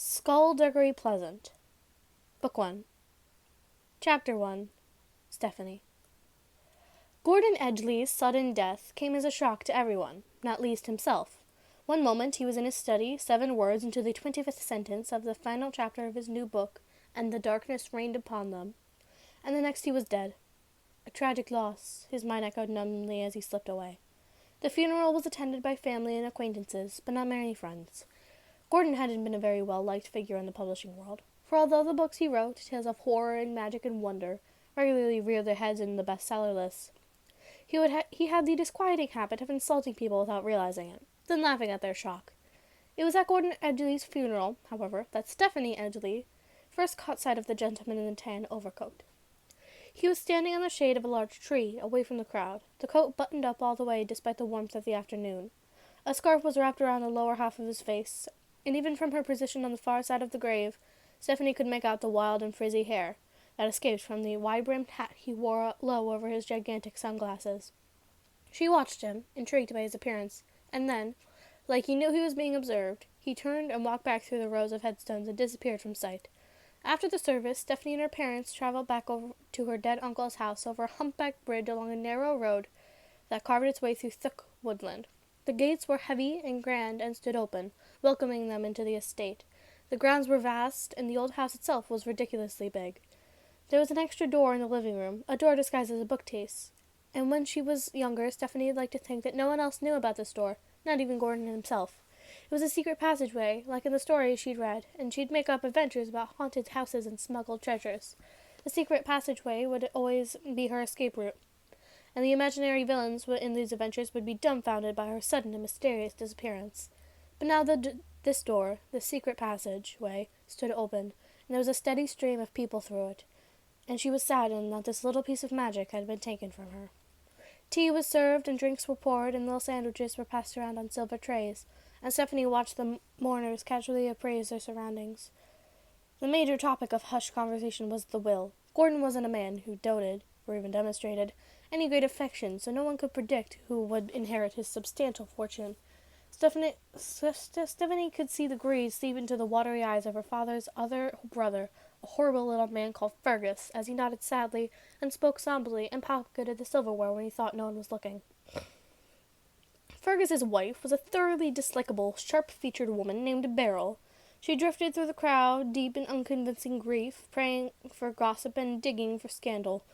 Skulduggery Pleasant. Book 1. Chapter 1. Stephanie. Gordon Edgley's sudden death came as a shock to everyone, not least himself. One moment he was in his study, 7 words into the 25th sentence of the final chapter of his new book, and the darkness reigned upon them. And the next he was dead. A tragic loss, his mind echoed numbly as he slipped away. The funeral was attended by family and acquaintances, but not many friends. Gordon hadn't been a very well-liked figure in the publishing world, for although the books he wrote, tales of horror and magic and wonder, regularly reared their heads in the bestseller lists, he had the disquieting habit of insulting people without realizing it, then laughing at their shock. It was at Gordon Edgley's funeral, however, that Stephanie Edgley first caught sight of the gentleman in the tan overcoat. He was standing in the shade of a large tree, away from the crowd, the coat buttoned up all the way despite the warmth of the afternoon. A scarf was wrapped around the lower half of his face, and even from her position on the far side of the grave, Stephanie could make out the wild and frizzy hair that escaped from the wide-brimmed hat he wore low over his gigantic sunglasses. She watched him, intrigued by his appearance, and then, like he knew he was being observed, he turned and walked back through the rows of headstones and disappeared from sight. After the service, Stephanie and her parents traveled back over to her dead uncle's house over a humpbacked bridge along a narrow road that carved its way through thick woodland. The gates were heavy and grand and stood open, welcoming them into the estate. The grounds were vast, and the old house itself was ridiculously big. There was an extra door in the living room, a door disguised as a bookcase, and when she was younger, Stephanie had liked to think that no one else knew about this door, not even Gordon himself. It was a secret passageway, like in the stories she'd read, and she'd make up adventures about haunted houses and smuggled treasures. The secret passageway would always be her escape route, and the imaginary villains in these adventures would be dumbfounded by her sudden and mysterious disappearance. But now this door, the secret passageway, stood open, and there was a steady stream of people through it, and she was saddened that this little piece of magic had been taken from her. Tea was served, and drinks were poured, and little sandwiches were passed around on silver trays, and Stephanie watched the mourners casually appraise their surroundings. The major topic of hushed conversation was the will. Gordon wasn't a man who doted, or even demonstrated, any great affection, so no one could predict who would inherit his substantial fortune. Stephanie could see the grease seep into the watery eyes of her father's other brother, a horrible little man called Fergus, as he nodded sadly and spoke somberly and pocketed the silverware when he thought no one was looking. Fergus's wife was a thoroughly dislikable, sharp-featured woman named Beryl. She drifted through the crowd, deep in unconvincing grief, praying for gossip and digging for scandal.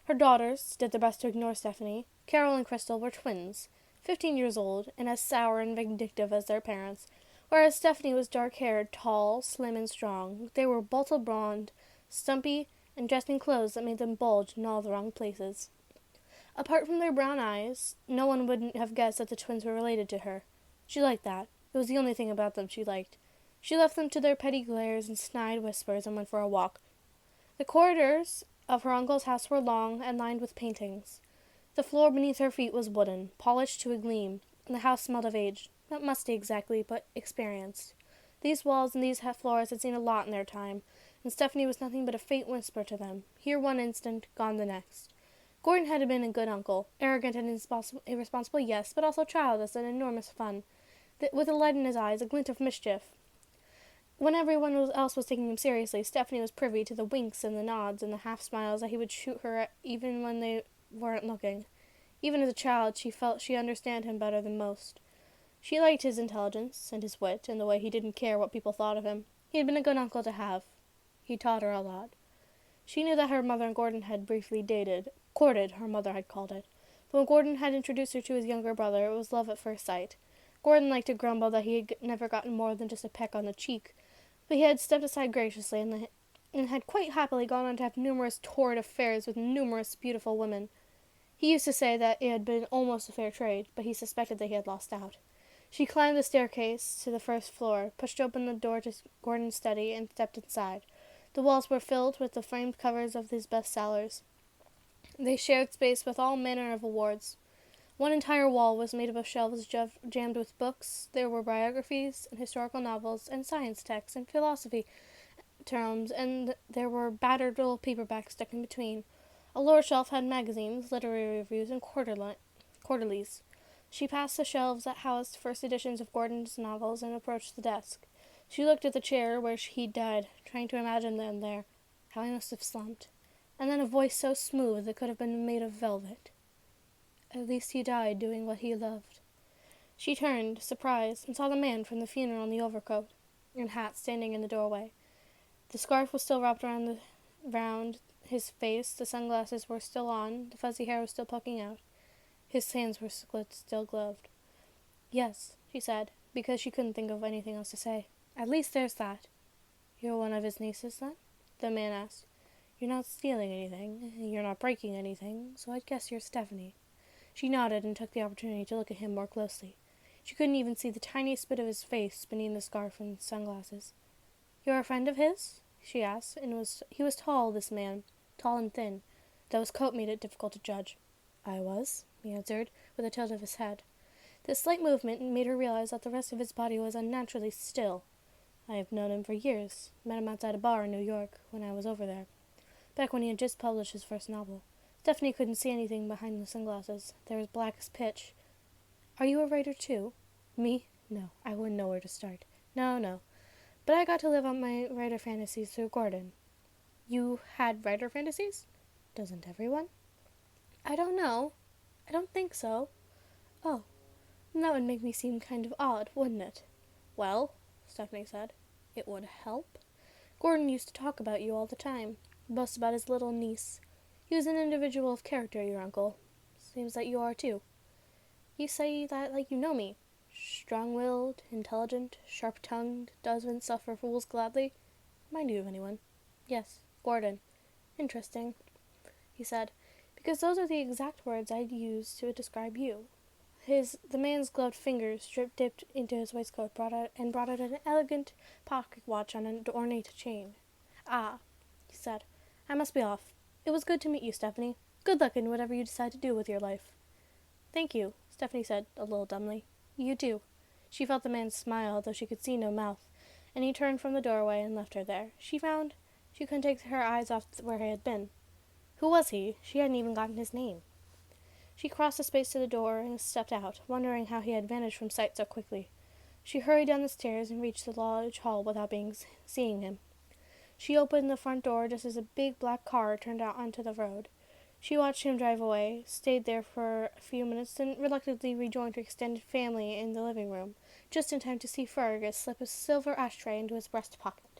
Her daughters did their best to ignore Stephanie. Carol and Crystal were twins, 15 years old, and as sour and vindictive as their parents, whereas Stephanie was dark-haired, tall, slim, and strong. They were bottle-blonde, stumpy, and dressed in clothes that made them bulge in all the wrong places. Apart from their brown eyes, no one would have guessed that the twins were related to her. She liked that. It was the only thing about them she liked. She left them to their petty glares and snide whispers and went for a walk. The corridors of her uncle's house were long and lined with paintings. The floor beneath her feet was wooden, polished to a gleam, and the house smelled of age. Not musty exactly, but experienced. These walls and these floors had seen a lot in their time, and Stephanie was nothing but a faint whisper to them, here one instant, gone the next. Gordon had been a good uncle, arrogant and irresponsible, yes, but also childish and enormous fun, with a light in his eyes, a glint of mischief. When everyone else was taking him seriously, Stephanie was privy to the winks and the nods and the half-smiles that he would shoot her even when they weren't looking. Even as a child, she felt she understood him better than most. She liked his intelligence and his wit and the way he didn't care what people thought of him. He had been a good uncle to have. He taught her a lot. She knew that her mother and Gordon had briefly courted, her mother had called it. But when Gordon had introduced her to his younger brother, it was love at first sight. Gordon liked to grumble that he had never gotten more than just a peck on the cheek, but he had stepped aside graciously and had quite happily gone on to have numerous torrid affairs with numerous beautiful women. He used to say that it had been almost a fair trade, but he suspected that he had lost out. She climbed the staircase to the first floor, pushed open the door to Gordon's study, and stepped inside. The walls were filled with the framed covers of his bestsellers. They shared space with all manner of awards. One entire wall was made up of shelves jammed with books. There were biographies and historical novels and science texts and philosophy terms, and there were battered little paperbacks stuck in between. A lower shelf had magazines, literary reviews, and quarterlies. She passed the shelves that housed first editions of Gordon's novels and approached the desk. She looked at the chair where he'd died, trying to imagine them there, how he must have slumped. And then a voice so smooth it could have been made of velvet. At least he died doing what he loved. She turned, surprised, and saw the man from the funeral in the overcoat and hat standing in the doorway. The scarf was still wrapped around his face, the sunglasses were still on, the fuzzy hair was still poking out. His hands were still gloved. Yes, she said, because she couldn't think of anything else to say. At least there's that. You're one of his nieces, then? The man asked. You're not stealing anything, you're not breaking anything, so I'd guess you're Stephanie. She nodded and took the opportunity to look at him more closely. She couldn't even see the tiniest bit of his face beneath the scarf and sunglasses. You're a friend of his? She asked, and he was tall, this man, tall and thin, though his coat made it difficult to judge. I was, he answered, with a tilt of his head. This slight movement made her realize that the rest of his body was unnaturally still. I have known him for years. Met him outside a bar in New York when I was over there. Back when he had just published his first novel. Stephanie couldn't see anything behind the sunglasses. They were as black as pitch. Are you a writer too? Me? No, I wouldn't know where to start. No. But I got to live out my writer fantasies through Gordon. You had writer fantasies? Doesn't everyone? I don't know. I don't think so. Oh, that would make me seem kind of odd, wouldn't it? Well, Stephanie said, it would help. Gordon used to talk about you all the time. Boast about his little niece. He was an individual of character, your uncle. Seems that you are too. You say that like you know me. Strong-willed, intelligent, sharp-tongued, doesn't suffer fools gladly. Remind you of anyone? Yes, Gordon. Interesting, he said, because those are the exact words I'd use to describe you. The man's gloved fingers dipped into his waistcoat, brought out an elegant pocket watch on an ornate chain. Ah, he said, I must be off. It was good to meet you, Stephanie. Good luck in whatever you decide to do with your life. Thank you, Stephanie said, a little dumbly. You too. She felt the man smile, though she could see no mouth, and he turned from the doorway and left her there. She found she couldn't take her eyes off where he had been. Who was he? She hadn't even gotten his name. She crossed the space to the door and stepped out, wondering how he had vanished from sight so quickly. She hurried down the stairs and reached the large hall without seeing him. She opened the front door just as a big black car turned out onto the road. She watched him drive away, stayed there for a few minutes, then reluctantly rejoined her extended family in the living room, just in time to see Fergus slip a silver ashtray into his breast pocket.